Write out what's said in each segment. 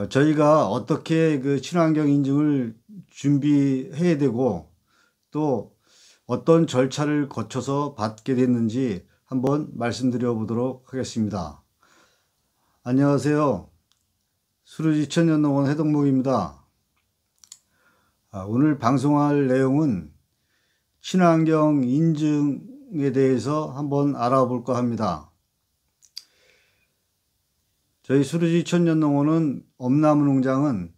저희가 어떻게 그 친환경 인증을 준비해야 되고 또 어떤 절차를 거쳐서 받게 됐는지 한번 말씀드려 보도록 하겠습니다. 안녕하세요. 수르지천연농원 해동목입니다. 오늘 방송할 내용은 친환경 인증에 대해서 한번 알아볼까 합니다. 저희 수르지천연농원은 엄나무 농장은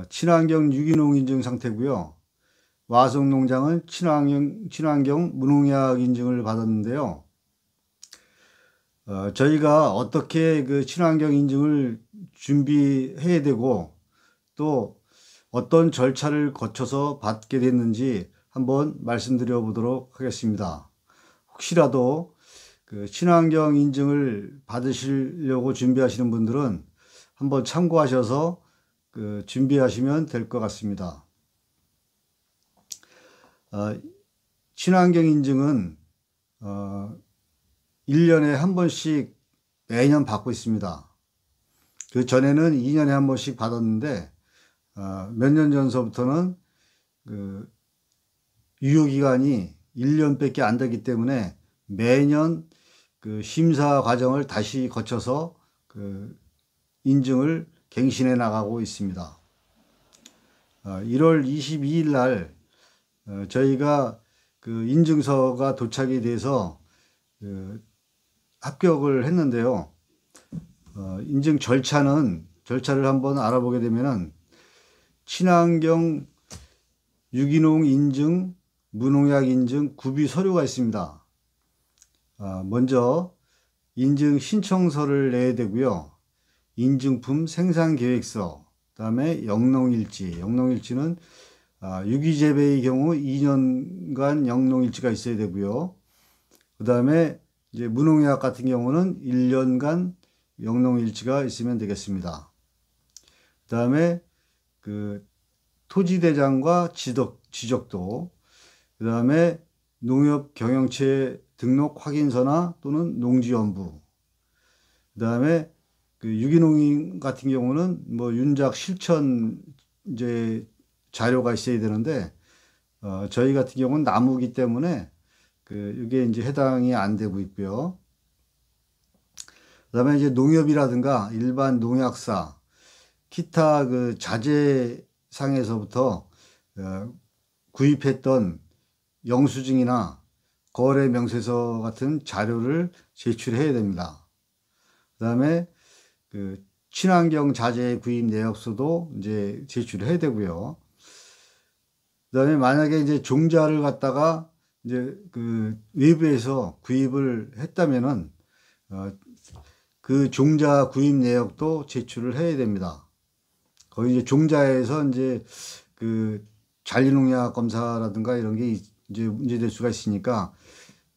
친환경 유기농 인증 상태고요. 와송 농장은 친환경 무농약 인증을 받았는데요. 저희가 어떻게 그 친환경 인증을 준비해야 되고 또 어떤 절차를 거쳐서 받게 됐는지 한번 말씀드려 보도록 하겠습니다. 혹시라도 그 친환경 인증을 받으시려고 준비하시는 분들은 한번 참고하셔서 그 준비하시면 될 것 같습니다. 친환경 인증은 1년에 한 번씩 매년 받고 있습니다. 그 전에는 2년에 한 번씩 받았는데 몇 년 전서부터는 그 유효기간이 1년밖에 안 되기 때문에 매년 그 심사 과정을 다시 거쳐서 그 인증을 갱신해 나가고 있습니다. 1월 22일 날 저희가 그 인증서가 도착이 돼서 그 합격을 했는데요. 인증 절차를 한번 알아보게 되면은 친환경 유기농 인증, 무농약 인증 구비 서류가 있습니다. 먼저 인증 신청서를 내야 되고요. 인증품 생산계획서, 그 다음에 영농일지는 유기재배의 경우 2년간 영농일지가 있어야 되고요. 그 다음에 이제 무농약 같은 경우는 1년간 영농일지가 있으면 되겠습니다. 그 다음에 그 토지대장과 지적도, 그 다음에 농협경영체 등록 확인서나 또는 농지연부, 그 다음에 그 유기농 같은 경우는 뭐 윤작 실천 이제 자료가 있어야 되는데 저희 같은 경우는 나무기 때문에 이게 이제 해당이 안 되고 있고요. 그 다음에 이제 농협이라든가 일반 농약사, 기타 그 자재상에서부터 구입했던 영수증이나 거래 명세서 같은 자료를 제출해야 됩니다. 그 다음에 그 친환경 자재 구입 내역서도 이제 제출해야 되고요. 그 다음에 만약에 이제 종자를 갖다가 이제 그 외부에서 구입을 했다면은 그 종자 구입 내역도 제출을 해야 됩니다. 거기 이제 종자에서 이제 그 잔류농약 검사라든가 이런 게 이제 문제될 수가 있으니까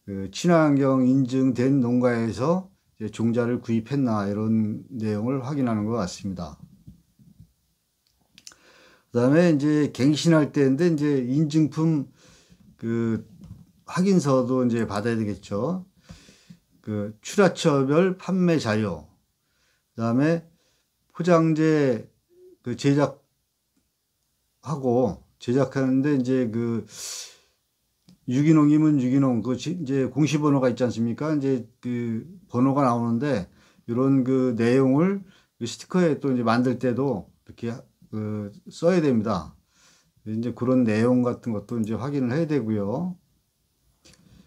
그 친환경 인증된 농가에서 이제 종자를 구입했나 이런 내용을 확인하는 것 같습니다. 그 다음에 이제 갱신할 때인데 이제 인증품 그 확인서도 이제 받아야 되겠죠. 그 출하처별 판매 자료, 그 다음에 포장재 그 제작하는데 이제 그 유기농이면 유기농 그 이제 공시번호가 있지 않습니까? 이제 그 번호가 나오는데 이런 그 내용을 그 스티커에 또 이제 만들 때도 이렇게 그 써야 됩니다. 이제 그런 내용 같은 것도 이제 확인을 해야 되고요.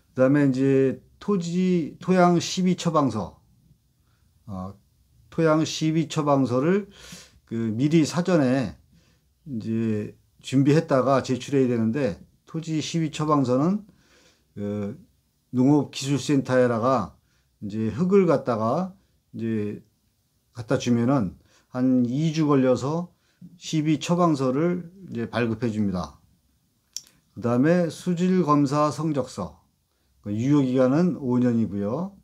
그다음에 이제 토양 시비 처방서, 토양 시비 처방서를 그 미리 사전에 이제 준비했다가 제출해야 되는데 토지 시비 처방서는 그 농업기술센터에다가 이제 흙을 갖다가 이제 갖다 주면은 한 2주 걸려서 시비 처방서를 이제 발급해 줍니다. 그 다음에 수질검사 성적서, 유효기간은 5년이고요.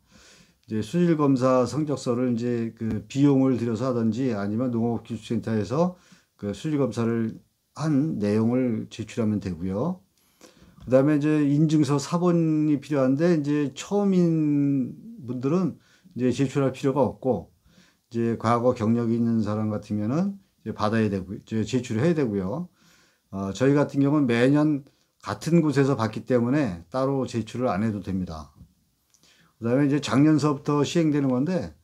이제 수질검사 성적서를 이제 그 비용을 들여서 하든지 아니면 농업기술센터에서 그 수질검사를 한 내용을 제출하면 되고요. 그 다음에 이제 인증서 사본이 필요한데 이제 처음인 분들은 이제 제출할 필요가 없고 이제 과거 경력이 있는 사람 같으면은 이제 받아야 되고, 제출해야 되고요. 저희 같은 경우는 매년 같은 곳에서 받기 때문에 따로 제출을 안 해도 됩니다. 그 다음에 이제 작년서부터 시행되는 건데,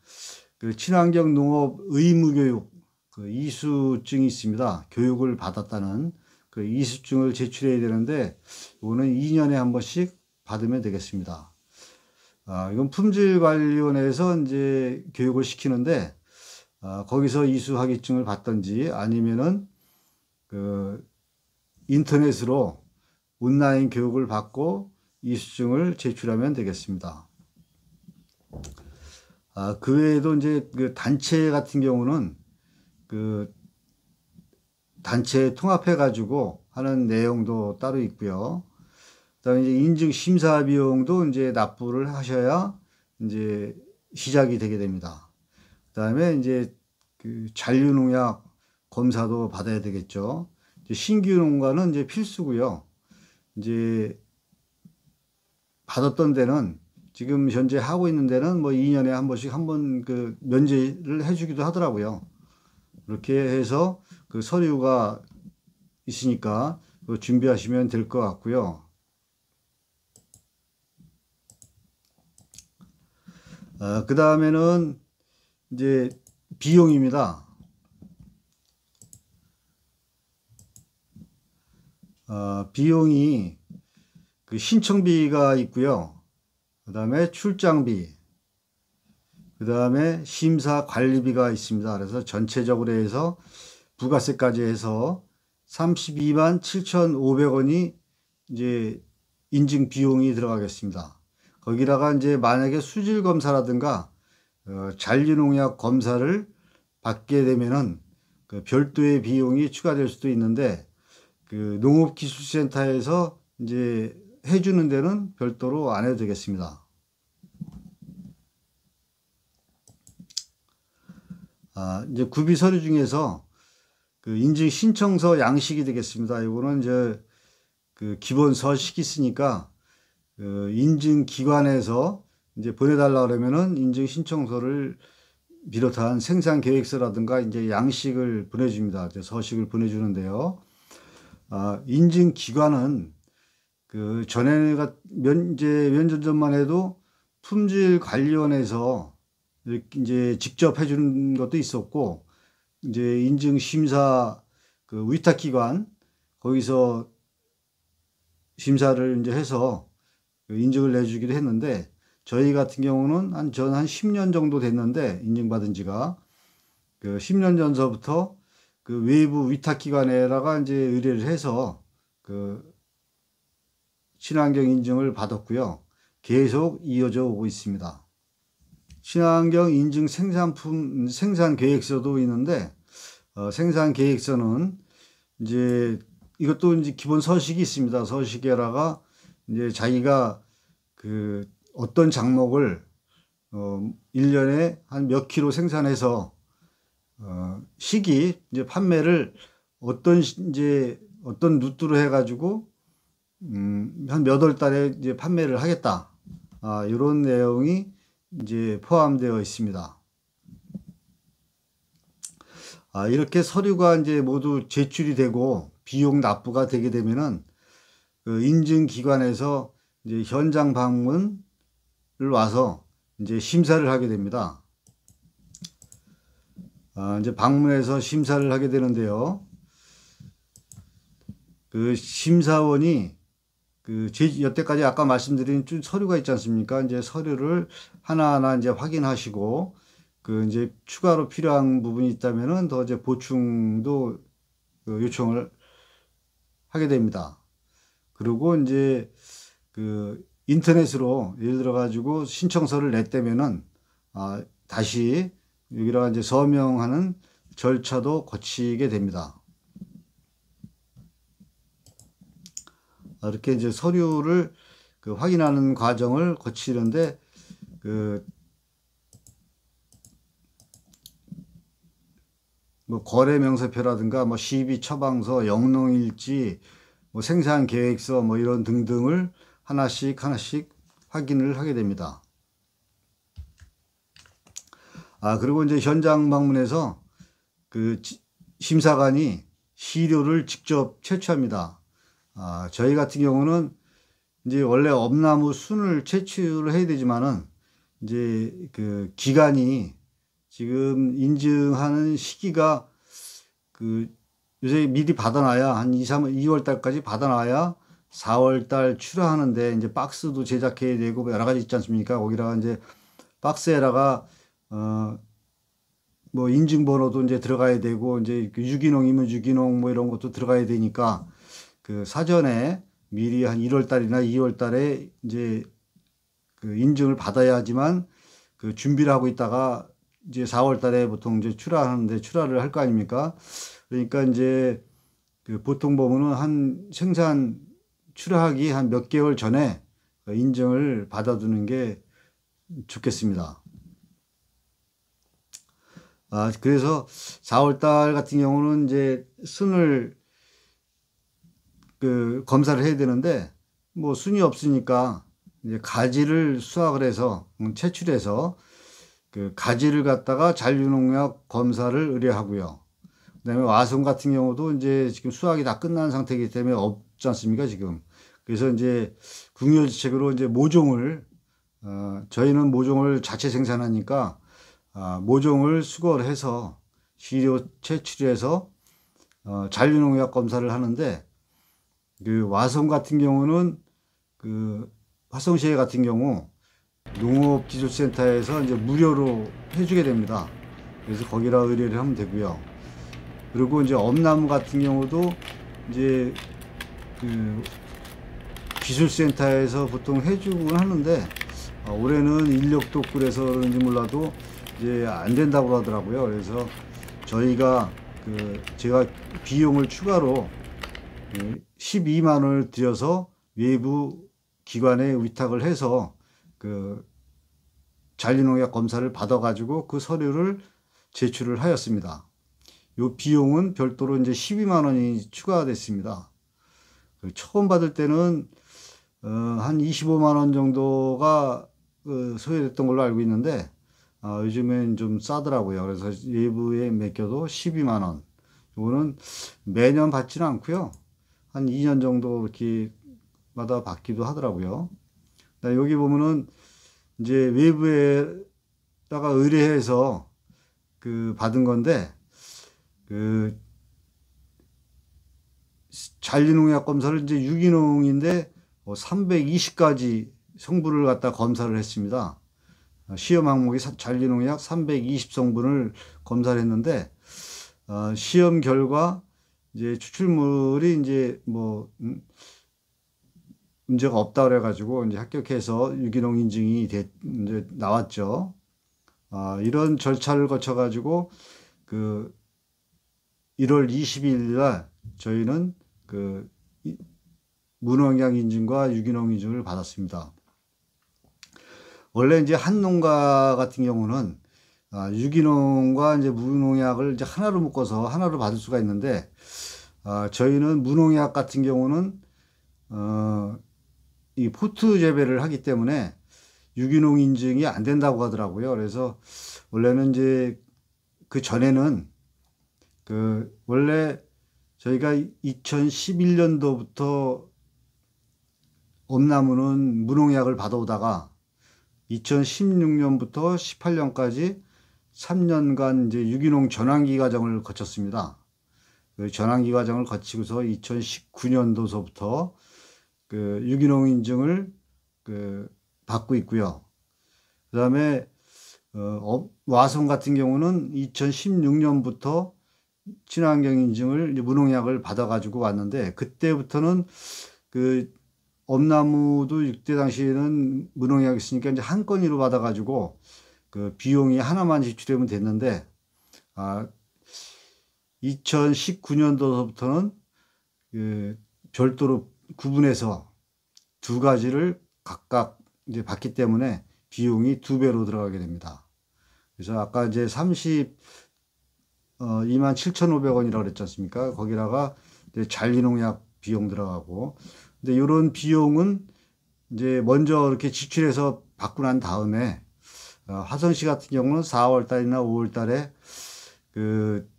그 친환경 농업 의무교육, 그 이수증이 있습니다. 교육을 받았다는 그 이수증을 제출해야 되는데, 이거는 2년에 한 번씩 받으면 되겠습니다. 이건 품질관리원에서 이제 교육을 시키는데, 거기서 이수학위증을 받든지 아니면은 그 인터넷으로 온라인 교육을 받고 이수증을 제출하면 되겠습니다. 그 외에도 이제 그 단체 같은 경우는 그 단체 통합해 가지고 하는 내용도 따로 있고요. 그다음에 이제 인증 심사 비용도 이제 납부를 하셔야 이제 시작이 되게 됩니다. 그다음에 이제 그 잔류농약 검사도 받아야 되겠죠. 이제 신규 농가는 이제 필수고요. 이제 받았던 데는 지금 현재 하고 있는 데는 뭐 2년에 한 번씩 한 번 그 면제를 해주기도 하더라고요. 그렇게 해서 그 서류가 있으니까 그 준비하시면 될 것 같고요. 그 다음에는 이제 비용입니다. 비용이 그 신청비가 있고요. 그 다음에 출장비, 그 다음에 심사 관리비가 있습니다. 그래서 전체적으로 해서 부가세까지 해서 32만 7,500원이 이제 인증 비용이 들어가겠습니다. 거기다가 이제 만약에 수질 검사라든가 잔류농약 검사를 받게 되면은 그 별도의 비용이 추가될 수도 있는데 그 농업기술센터에서 이제 해주는 데는 별도로 안 해도 되겠습니다. 이제 구비 서류 중에서 그 인증 신청서 양식이 되겠습니다. 이거는 이제 그 기본 서식이 있으니까 그 인증 기관에서 이제 보내달라 그러면은 인증 신청서를 비롯한 생산 계획서라든가 이제 양식을 보내줍니다. 이제 서식을 보내주는데요. 인증 기관은 그 전에가 이제 몇 년 전만 해도 품질관리원에서 이제 직접 해주는 것도 있었고, 이제 인증 심사 그 위탁기관 거기서 심사를 이제 해서 그 인증을 내주기도 했는데, 저희 같은 경우는 전 한 10년 정도 됐는데 인증받은 지가 그 10년 전서부터 그 외부 위탁기관에다가 이제 의뢰를 해서 그 친환경 인증을 받았고요. 계속 이어져 오고 있습니다. 친환경 인증 생산품 생산 계획서도 있는데 생산 계획서는 이제 이것도 이제 기본 서식이 있습니다. 서식에다가 이제 자기가 그 어떤 작목을 1년에 한 몇 킬로 생산해서 시기 이제 판매를 어떤 루트로 해가지고 한 몇 월 달에 이제 판매를 하겠다. 이런 내용이 이제 포함되어 있습니다. 이렇게 서류가 이제 모두 제출이 되고 비용 납부가 되게 되면은 그 인증기관에서 이제 현장 방문을 와서 이제 심사를 하게 됩니다. 이제 방문해서 심사를 하게 되는데요. 그 심사원이 그 여태까지 아까 말씀드린 서류가 있지 않습니까? 이제 서류를 하나하나 이제 확인하시고 그 이제 추가로 필요한 부분이 있다면은 더 이제 보충도 그 요청을 하게 됩니다. 그리고 이제 그 인터넷으로 예를 들어 가지고 신청서를 냈다면은 다시 여기다가 이제 서명하는 절차도 거치게 됩니다. 이렇게 이제 서류를 그 확인하는 과정을 거치는데 그 뭐 거래 명세표라든가 뭐 시비 처방서, 영농일지, 뭐 생산 계획서 뭐 이런 등등을 하나씩 확인을 하게 됩니다. 그리고 이제 현장 방문해서 그 심사관이 시료를 직접 채취합니다. 저희 같은 경우는 이제 원래 엄나무 순을 채취를 해야 되지만은 이제 그 기간이 지금 인증하는 시기가 그 요새 미리 받아놔야 한 2월 달까지 받아놔야 4월 달 출하하는데 이제 박스도 제작해야 되고 뭐 여러 가지 있지 않습니까? 거기다가 이제 박스에다가 뭐 인증번호도 이제 들어가야 되고 이제 그 유기농이면 유기농 뭐 이런 것도 들어가야 되니까 그 사전에 미리 한 1월 달이나 2월 달에 이제 그 인증을 받아야지만 그 준비를 하고 있다가 이제 4월 달에 보통 이제 출하하는데 출하를 할 거 아닙니까? 그러니까 이제 그 보통 보면은 한 생산 출하하기 한 몇 개월 전에 인증을 받아두는 게 좋겠습니다. 그래서 4월 달 같은 경우는 이제 순을 그 검사를 해야 되는데 뭐 순이 없으니까 이제 가지를 수확을 해서 채출해서 그 가지를 갖다가 잔류농약 검사를 의뢰하고요. 그다음에 와송 같은 경우도 이제 지금 수확이 다 끝난 상태이기 때문에 없지 않습니까, 지금. 그래서 이제 궁여지책으로 이제 모종을, 저희는 모종을 자체 생산하니까, 모종을 수거를 해서 시료 채취해서, 잔류농약 검사를 하는데, 그 와송 같은 경우는 그 화성시에 같은 경우 농업기술센터에서 이제 무료로 해주게 됩니다. 그래서 거기다 의뢰를 하면 되고요. 그리고 이제 엄나무 같은 경우도 이제 그 기술센터에서 보통 해주곤 하는데 올해는 인력도 그래서 그런지 몰라도 이제 안 된다고 하더라고요. 그래서 저희가 그 제가 비용을 추가로 12만 원을 들여서 외부 기관에 위탁을 해서 그 잔류농약 검사를 받아가지고 그 서류를 제출을 하였습니다. 요 비용은 별도로 이제 12만 원이 추가됐습니다. 처음 받을 때는 한 25만 원 정도가 소요됐던 걸로 알고 있는데 요즘엔 좀 싸더라고요. 그래서 외부에 맡겨도 12만 원. 이거는 매년 받지는 않고요. 한 2년 정도 이렇게 마다 받기도 하더라고요. 여기 보면은 이제 외부에다가 의뢰해서 그 받은 건데 그 잔류농약 검사를 이제 유기농인데 320가지 성분을 갖다 검사를 했습니다. 시험 항목이 잔류농약 320성분을 검사를 했는데 시험 결과 이제 추출물이 이제 뭐 문제가 없다 그래가지고 이제 합격해서 유기농 인증이 이제 나왔죠. 이런 절차를 거쳐가지고 그 1월 20일 날 저희는 그 무농약 인증과 유기농 인증을 받았습니다. 원래 이제 한 농가 같은 경우는 유기농과 이제 무농약을 이제 하나로 묶어서 하나로 받을 수가 있는데 저희는 무농약 같은 경우는 이 포트 재배를 하기 때문에 유기농 인증이 안 된다고 하더라고요. 그래서 원래는 이제 그 전에는 그 원래 저희가 2011년도부터 엄나무는 무농약을 받아오다가 2016년부터 18년까지 3년간 이제 유기농 전환기 과정을 거쳤습니다. 그 전환기 과정을 거치고서 2019년도서부터 그 유기농 인증을 그 받고 있고요. 그 다음에 와송 같은 경우는 2016년부터 친환경 인증을 무농약을 받아가지고 왔는데 그때부터는 그 엄나무도 이때 당시에는 무농약이 있으니까 이제 한 건으로 받아가지고 그 비용이 하나만 지출하면 됐는데 2019년도서부터는 그 별도로 구분해서 두 가지를 각각 이제 받기 때문에 비용이 2배로 들어가게 됩니다. 그래서 아까 이제 27,500원이라고 그랬지 않습니까? 거기다가 이제 잔류농약 비용 들어가고. 근데 이런 비용은 이제 먼저 이렇게 지출해서 받고 난 다음에 화성시 같은 경우는 4월 달이나 5월 달에 그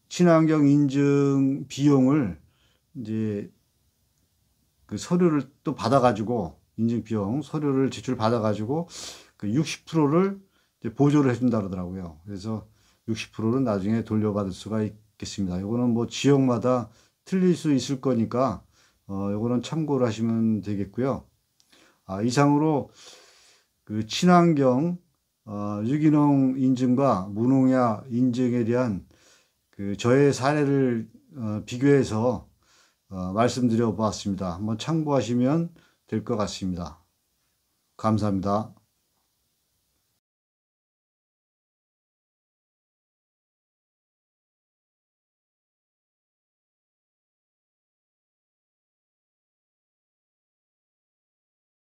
친환경 인증 비용을 이제 그 서류를 또 받아가지고 인증 비용 서류를 제출 받아가지고 그 60%를 보조를 해준다 그러더라고요. 그래서 60%는 나중에 돌려받을 수가 있겠습니다. 이거는 뭐 지역마다 틀릴 수 있을 거니까 요거는 참고를 하시면 되겠고요. 이상으로 그 친환경 유기농 인증과 무농약 인증에 대한 그 저의 사례를 비교해서 말씀드려 보았습니다. 한번 참고하시면 될 것 같습니다. 감사합니다.